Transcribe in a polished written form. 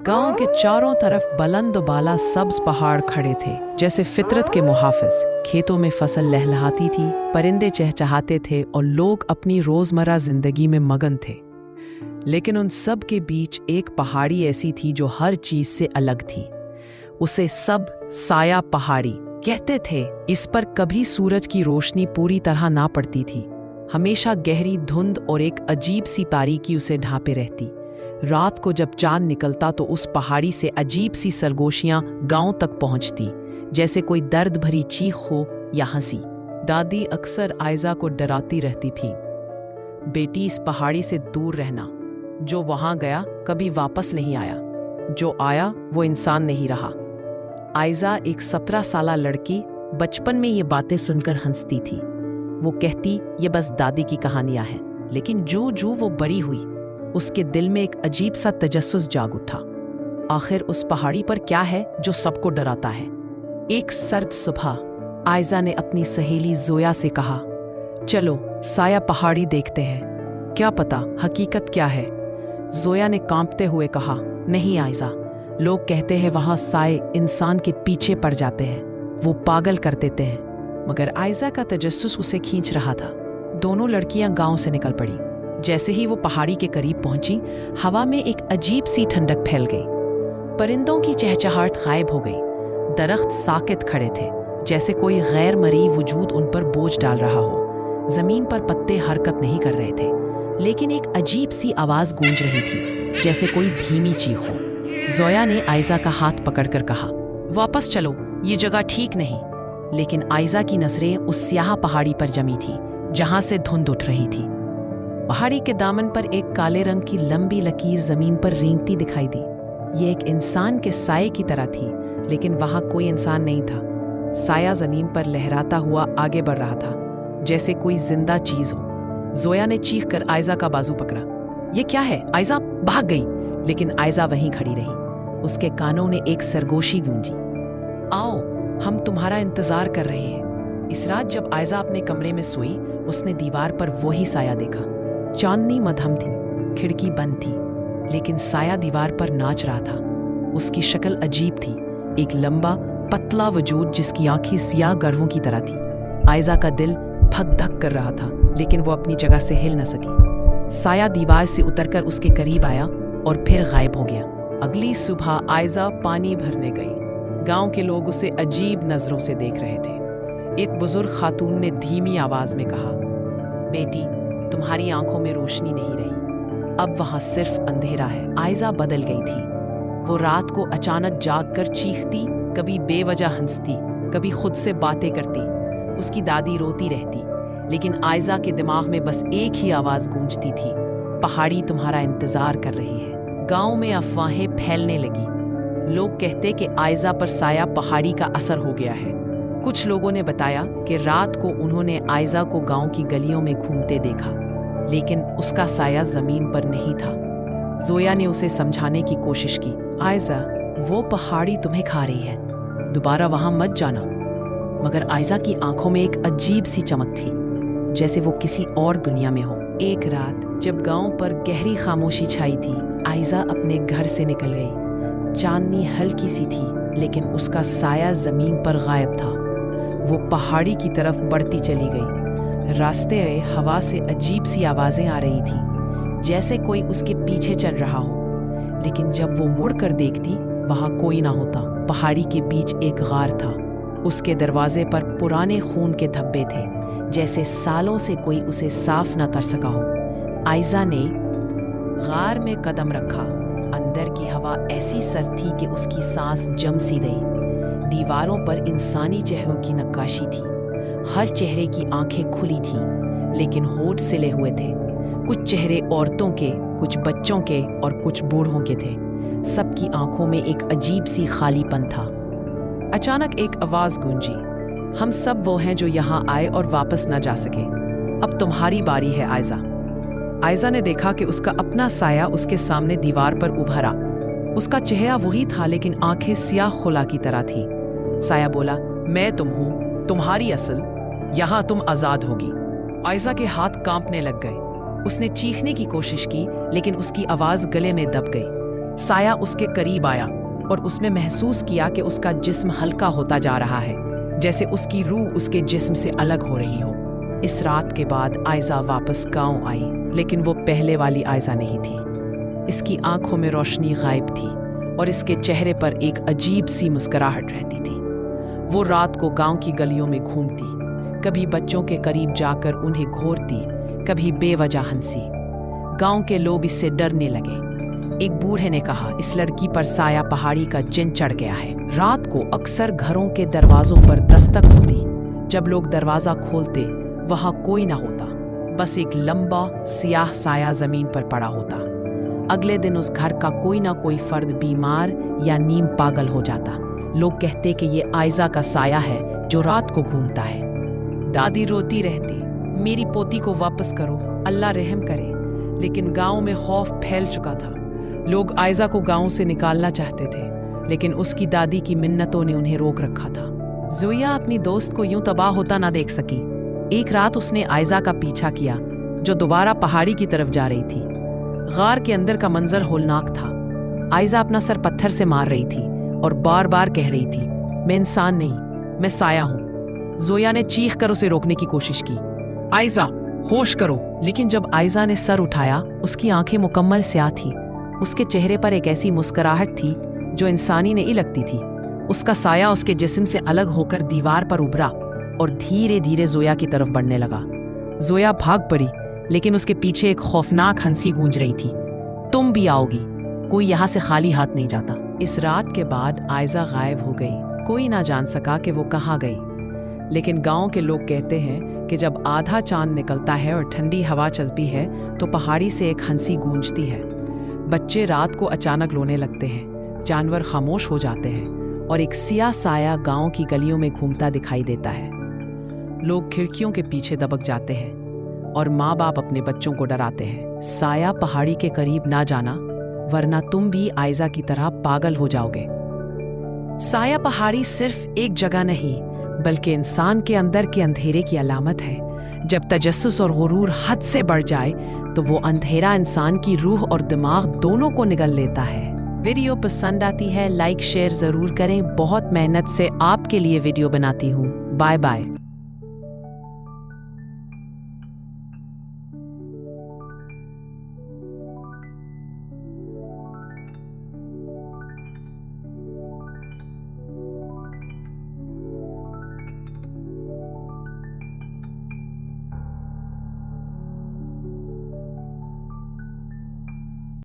गांव के चारों तरफ बुलंद बाला सब्ज पहाड़ खड़े थे, जैसे फितरत के मुहाफिज। खेतों में फसल लहलहाती थी, परिंदे चहचहाते थे और लोग अपनी रोजमर्रा जिंदगी में मगन थे। लेकिन उन सब के बीच एक पहाड़ी ऐसी थी जो हर चीज से अलग थी। उसे सब साया पहाड़ी कहते थे। इस पर कभी सूरज की रोशनी पूरी तरह ना पड़ती थी। हमेशा गहरी धुंध और एक अजीब सी तारीकी उसे ढांपे रहती। रात को जब चांद निकलता तो उस पहाड़ी से अजीब सी सरगोशियां गांव तक पहुंचती, जैसे कोई दर्द भरी चीख हो या हंसी। दादी अक्सर आयजा को डराती रहती थी, बेटी इस पहाड़ी से दूर रहना। जो वहां गया कभी वापस नहीं आया, जो आया वो इंसान नहीं रहा। आयजा एक 17 साला लड़की बचपन में ये बातें सुनकर हंसती थी। वो कहती ये बस दादी की कहानियां हैं। लेकिन जो जो वो बड़ी हुई, उसके दिल में एक अजीब सा तजस्सुस जाग उठा। आखिर उस पहाड़ी पर क्या है जो सबको डराता है? एक सर्द सुबह आयजा ने अपनी सहेली जोया से कहा, चलो साया पहाड़ी देखते हैं, क्या पता हकीकत क्या है। जोया ने कांपते हुए कहा, नहीं आयजा, लोग कहते हैं वहां साए इंसान के पीछे पड़ जाते हैं, वो पागल कर देते हैं। मगर आयजा का तजस्सुस उसे खींच रहा था। दोनों लड़कियां गांव से निकल पड़ी। जैसे ही वो पहाड़ी के करीब पहुंची, हवा में एक अजीब सी ठंडक फैल गई। परिंदों की चहचहाहट गायब हो गई। दरख्त साकित खड़े थे, जैसे कोई गैर मरी वजूद उन पर बोझ डाल रहा हो। जमीन पर पत्ते हरकत नहीं कर रहे थे, लेकिन एक अजीब सी आवाज गूंज रही थी, जैसे कोई धीमी चीख हो। जोया ने आयजा का हाथ पकड़कर कहा, वापस चलो, ये जगह ठीक नहीं। लेकिन आयजा की नजरें उस स्याह पहाड़ी पर जमी थी, जहां से धुंध उठ रही थी। पहाड़ी के दामन पर एक काले रंग की लंबी लकीर जमीन पर रेंगती दिखाई दी। ये एक इंसान के साये की तरह थी, लेकिन वहां कोई इंसान नहीं था। साया जमीन पर लहराता हुआ आगे बढ़ रहा था, जैसे कोई जिंदा चीज हो। जोया ने चीख कर आयजा का बाजू पकड़ा। ये क्या है? आयजा भाग गई, लेकिन आयजा वहीं खड़ी रही। उसके कानों ने एक सरगोशी गूंजी, आओ, हम तुम्हारा इंतजार कर रहे हैं। इस रात जब आयजा अपने कमरे में सोई, उसने दीवार पर वही साया देखा। चांदनी मध्यम थी, खिड़की बंद थी, लेकिन साया दीवार पर नाच रहा था। उसकी शक्ल अजीब थी, एक लंबा पतला वजूद जिसकी आंखें सियाह गढ़वों की तरह थी। आयजा का दिल धक धक कर रहा था, लेकिन वो अपनी जगह से हिल न सकी। साया दीवार से उतरकर उसके करीब आया और फिर गायब हो गया। अगली सुबह आयजा पानी भरने गई। गांव के लोग उसे अजीब नजरों से देख रहे थे। एक बुजुर्ग खातून ने धीमी आवाज में कहा, बेटी, तुम्हारी आंखों में रोशनी नहीं रही, अब वहां सिर्फ अंधेरा है। आयजा बदल गई थी। वो रात को अचानक जागकर चीखती, कभी बेवजह हंसती, कभी खुद से बातें करती। उसकी दादी रोती रहती, लेकिन आयजा के दिमाग में बस एक ही आवाज गूंजती थी, पहाड़ी तुम्हारा इंतजार कर रही है। गांव में अफवाहें फैलने लगी। लोग कहते कि आयजा पर साया पहाड़ी का असर हो गया है। कुछ लोगों ने बताया कि रात को उन्होंने आयजा को गांव की गलियों में घूमते देखा, लेकिन उसका साया जमीन पर नहीं था। जोया ने उसे समझाने की कोशिश की, आयजा, वो पहाड़ी तुम्हें खा रही है, दोबारा वहां मत जाना। मगर आयजा की आंखों में एक अजीब सी चमक थी, जैसे वो किसी और दुनिया में हो। एक रात जब गांव पर गहरी खामोशी छाई थी, आयजा अपने घर से निकल गई। चांदनी हल्की सी थी, लेकिन उसका साया जमीन पर गायब था। वो पहाड़ी की तरफ बढ़ती चली गई। रास्ते में हवा से अजीब सी आवाजें आ रही थी, जैसे कोई उसके पीछे चल रहा हो। लेकिन जब वो मुड़कर देखती, वहां कोई ना होता। पहाड़ी के बीच एक गार था। उसके दरवाजे पर पुराने खून के धब्बे थे, जैसे सालों से कोई उसे साफ ना कर सका हो। आयजा ने गार में कदम रखा। अंदर की हवा ऐसी सर्द थी कि उसकी सांस जम सी गई। दीवारों पर इंसानी चेहरों की नक्काशी थी। हर चेहरे की आंखें खुली थीं, लेकिन होठ सिले हुए थे। कुछ चेहरे औरतों के, कुछ बच्चों के और कुछ बूढ़ों के थे। सबकी आंखों में एक अजीब सी खालीपन था। अचानक एक आवाज गूंजी, हम सब वो हैं जो यहाँ आए और वापस न जा सके। अब तुम्हारी बारी है आयजा। आयजा ने देखा कि उसका अपना साया उसके सामने दीवार पर उभरा। उसका चेहरा वही था, लेकिन आंखें सियाह खुला की तरह थी। साया बोला, मैं तुम हूं, तुम्हारी असल, यहां तुम आजाद होगी। आयजा के हाथ कांपने लग गए। उसने चीखने की कोशिश की, लेकिन उसकी आवाज गले में दब गई। साया उसके करीब आया और उसने महसूस किया कि उसका जिस्म हल्का होता जा रहा है, जैसे उसकी रूह उसके जिस्म से अलग हो रही हो। इस रात के बाद आयजा वापस गांव आई, लेकिन वो पहले वाली आयजा नहीं थी। इसकी आंखों में रोशनी गायब थी और इसके चेहरे पर एक अजीब सी मुस्कुराहट रहती थी। वो रात को गांव की गलियों में घूमती, कभी बच्चों के करीब जाकर उन्हें घूरती, कभी बेवजह हंसी। गांव के लोग इससे डरने लगे। एक बूढ़े ने कहा, इस लड़की पर साया पहाड़ी का जिन चढ़ गया है। रात को अक्सर घरों के दरवाजों पर दस्तक होती। जब लोग दरवाजा खोलते, वहां कोई ना होता, बस एक लंबा सियाह साया जमीन पर पड़ा होता। अगले दिन उस घर का कोई ना कोई फर्द बीमार या नीम पागल हो जाता। लोग कहते कि ये आयजा का साया है जो रात को घूमता है। दादी रोती रहती, मेरी पोती को वापस करो, अल्लाह रहम करे। लेकिन गांव में खौफ फैल चुका था। लोग आयजा को गांव से निकालना चाहते थे, लेकिन उसकी दादी की मिन्नतों ने उन्हें रोक रखा था। ज़ोया अपनी दोस्त को यूं तबाह होता ना देख सकी। एक रात उसने आयजा का पीछा किया, जो दोबारा पहाड़ी की तरफ जा रही थी। गार के अंदर का मंजर होलनाक था। आयजा अपना सर पत्थर से मार रही थी और बार बार कह रही थी, मैं इंसान नहीं, मैं साया हूं। ज़ोया ने चीख कर उसे रोकने की कोशिश की, आयजा होश करो। लेकिन जब आयजा ने सर उठाया, उसकी आंखें मुकम्मल स्याह थी। उसके चेहरे पर एक ऐसी मुस्कुराहट थी जो इंसानी नहीं लगती थी। उसका साया उसके जिस्म से अलग होकर दीवार पर उभरा और धीरे धीरे ज़ोया की तरफ बढ़ने लगा। ज़ोया भाग पड़ी, लेकिन उसके पीछे एक खौफनाक हंसी गूंज रही थी, तुम भी आओगी, कोई यहाँ से खाली हाथ नहीं जाता। इस रात के बाद आयजा गायब हो गई। कोई ना जान सका कि वो कहाँ गई। लेकिन गांव के लोग कहते हैं कि जब आधा चांद निकलता है और ठंडी हवा चलती है तो पहाड़ी से एक हंसी गूंजती है। बच्चे रात को अचानक रोने लगते हैं, जानवर खामोश हो जाते हैं और एक सियाह साया गांव की गलियों में घूमता दिखाई देता है। लोग खिड़कियों के पीछे दबक जाते हैं और माँ बाप अपने बच्चों को डराते हैं, साया पहाड़ी के करीब ना जाना, वरना तुम भी आयजा की तरह पागल हो जाओगे। साया पहाड़ी सिर्फ एक जगह नहीं, बल्कि इंसान के अंदर के अंधेरे की अलामत है। जब तजस्सुस और गुरूर हद से बढ़ जाए तो वो अंधेरा इंसान की रूह और दिमाग दोनों को निगल लेता है। वीडियो पसंद आती है, लाइक शेयर जरूर करें। बहुत मेहनत से आपके लिए वीडियो बनाती हूँ। Bye bye.